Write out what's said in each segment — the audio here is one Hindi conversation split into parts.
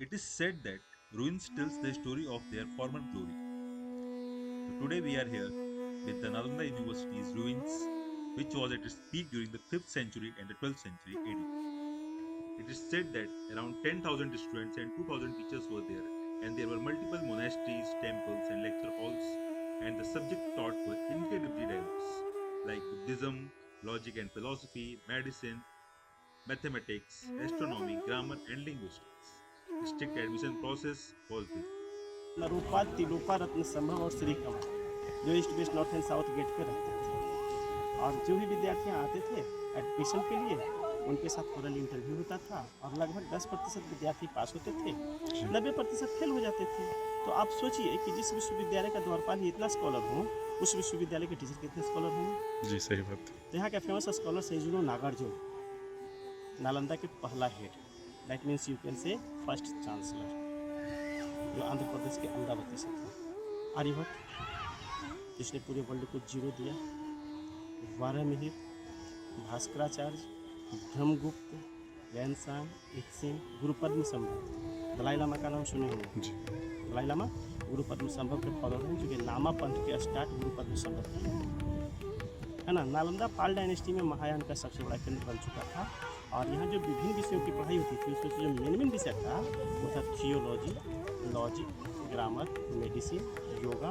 It is said that ruins tells the story of their former glory. So today we are here with the Nalanda University's ruins, which was at its peak during the 5th century and the 12th century AD. It is said that around 10,000 students and 2,000 teachers were there, and there were multiple monasteries, temples, and lecture halls, and the subjects taught were incredibly diverse, like Buddhism, logic and philosophy, medicine, mathematics, astronomy, grammar, and linguistics. The strict admission process was this. नरूपा Tilopa रत्न संभव और श्री कमल जो east west north and south gate पे रहते थे। और जो भी विद्यार्थी आते थे एडमिशन के लिए उनके साथ ओरल इंटरव्यू होता था और लगभग 10% विद्यार्थी पास होते थे, 90% फेल हो जाते थे। तो आप सोचिए कि जिस विश्वविद्यालय का द्वारपाल ही इतना स्कॉलर हो, उस विश्वविद्यालय के टीचर कितने स्कॉलर होंगे। जी सही बात। तो यहाँ का फेमस स्कॉलर सेजुनो नागार्जुन, नालंदा के पहला head, that means you can say first chancellor, जो आंध्र प्रदेश के अमरावती से थे। आर्यभट्ट, जिसने पूरे वर्ल्ड को जीरो दिया। वारामिहिर, भास्कराचार्य, ब्रह्मगुप्त, वैनसान, इत्सिन, गुरुपद्म संभव। दलाई लामा का नाम सुने होंगे। दलाई लामा गुरुपद्म संभव के फॉलोअर हैं, जो कि लामा पंथ के स्टार्ट गुरुपद्म संभव है ना। नालंदा पाल डायनेस्टी में महायान का सबसे बड़ा केंद्र बन चुका था। और यहाँ जो विभिन्न विषयों की पढ़ाई होती थी, उसमें जो मेन विषय था वो था theology, logic, grammar, medicine, yoga,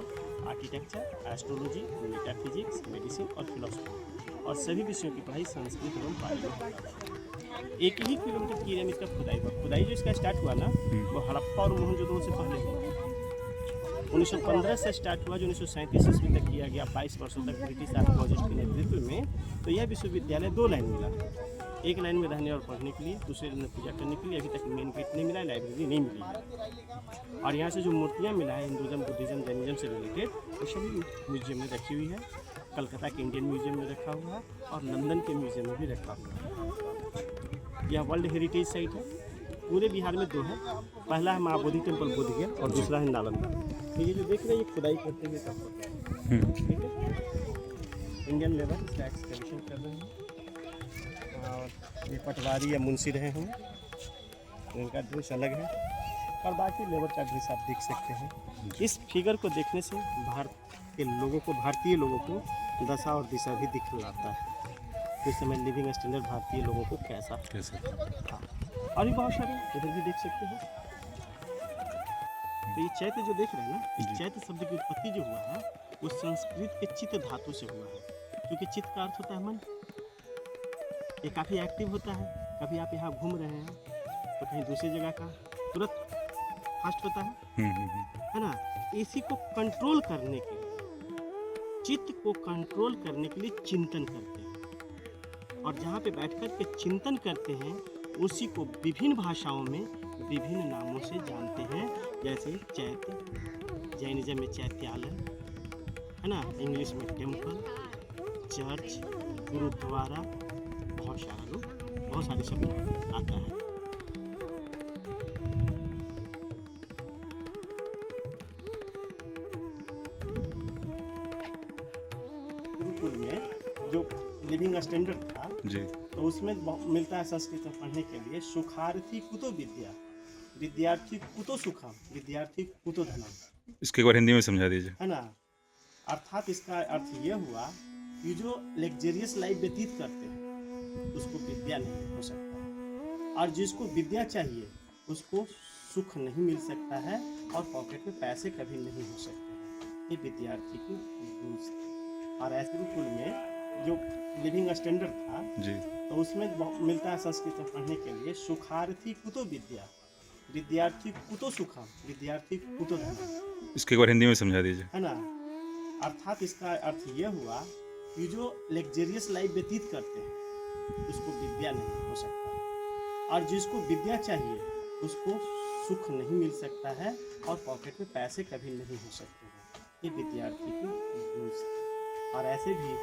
architecture, astrology, metaphysics, medicine और फिलोसफी। और सभी विषयों की पढ़ाई संस्कृत एवं पाली में होता था। 1 ही किलोमीटर की रेंज का खुदाई जो इसका स्टार्ट हुआ ना, वो हड़प्पा और मोहनजोदड़ो से पहले हुआ। 1915 से स्टार्ट हुआ, जो 1937 ईस्वी तक किया गया। 22 वर्षों तक ब्रिटिश आर्कियोलॉजिस्ट के नेतृत्व में। तो यह विश्वविद्यालय 2 लाइन मिला, एक लाइन में रहने और पढ़ने के लिए, दूसरे लाइन में पूजा करने के लिए। अभी तक मेन गेट नहीं मिला, लाइब्रेरी नहीं मिली है। और यहाँ से जो मूर्तियाँ मिला है हिंदुज़म, बुद्धिज़्म, जैनिज़्म से रिलेटेड, वो सभी म्यूजियम में रखी हुई है। कलकत्ता के इंडियन म्यूजियम में रखा हुआ है और लंदन के म्यूजियम में भी रखा हुआ है। यह वर्ल्ड हेरिटेज साइट है। पूरे बिहार में 2 है, पहला है महाबोधि टेम्पल बोध गया और दूसरा है नालंदा। तो ये जो देख रहे हैं ये खुदाई करते हुए काम होता है, ठीक है। इंडियन लेबर इसका एक्सकैवेशन कर रहे हैं। और ये पटवारी या मुंशी रहे हैं, इनका ड्रेस अलग है। और बाकी लेबर का ड्रेस आप देख सकते हैं। इस फिगर को देखने से भारत के लोगों को, भारतीय लोगों को दशा और दिशा भी दिखलाता है। इस समय लिविंग स्टैंडर्ड भारतीय लोगों को कैसा था। और भी बहुत सारे इधर भी देख सकते हैं। तो ये चैत्य जो देख रहे हैं ना, इस चैत्य शब्द की उत्पत्ति जो हुआ है वो संस्कृत के चित्त धातु से हुआ है, क्योंकि चित्त का अर्थ होता है मन। ये काफ़ी एक्टिव होता है। कभी आप यहाँ घूम रहे हैं तो कहीं दूसरी जगह का तुरंत फास्ट होता है ना। इसी को कंट्रोल करने के लिए, चित्त को कंट्रोल करने के लिए चिंतन करते हैं। और जहाँ पे बैठकर के चिंतन करते हैं, उसी को विभिन्न भाषाओं में विभिन्न नामों से जानते हैं। जैसे चैत्य, जैनिज्म में चैत्यालय है ना, इंग्लिश में टेम्पल, चर्च, गुरुद्वारा, बहुत सारे शब्द आता है। गुरुकुल में जो लिविंग स्टैंडर्ड था जी, तो उसमें मिलता है संस्कृत में पढ़ने के लिए। सुखार्थी कुतो विद्या, विद्यार्थी कुतो सुखम, विद्यार्थी कुतो धनम। इसके एक बार हिंदी में समझा दीजिए। है ना। अर्थात इसका अर्थ ये हुआ कि जो लग्जरियस लाइफ व्यतीत करते हैं उसको विद्या नहीं हो सकता, और जिसको विद्या चाहिए उसको सुख नहीं मिल सकता है, और पॉकेट में पैसे कभी नहीं हो सकते हैं। ये विद्यार्थी की रूल्स थे। और ऐसे गुरुकुल में जो लिविंग स्टैंडर्ड था जी, तो उसमें मिलता है संस्कृत में पढ़ने के लिए। सुखार्थी कुतो विद्या, विद्यार्थी कुतो सुखम, विद्यार्थी कुतो धनम। इसके एक बार हिंदी में समझा दीजिए। है ना। अर्थात इसका अर्थ यह हुआ कि जो लग्जरियस लाइफ व्यतीत करते हैं उसको विद्या नहीं हो सकता, और जिसको विद्या चाहिए उसको सुख नहीं मिल सकता है, और पॉकेट में पैसे कभी नहीं हो सकते हैं। ये विद्यार्थी की रूल्स है। और ऐसे भी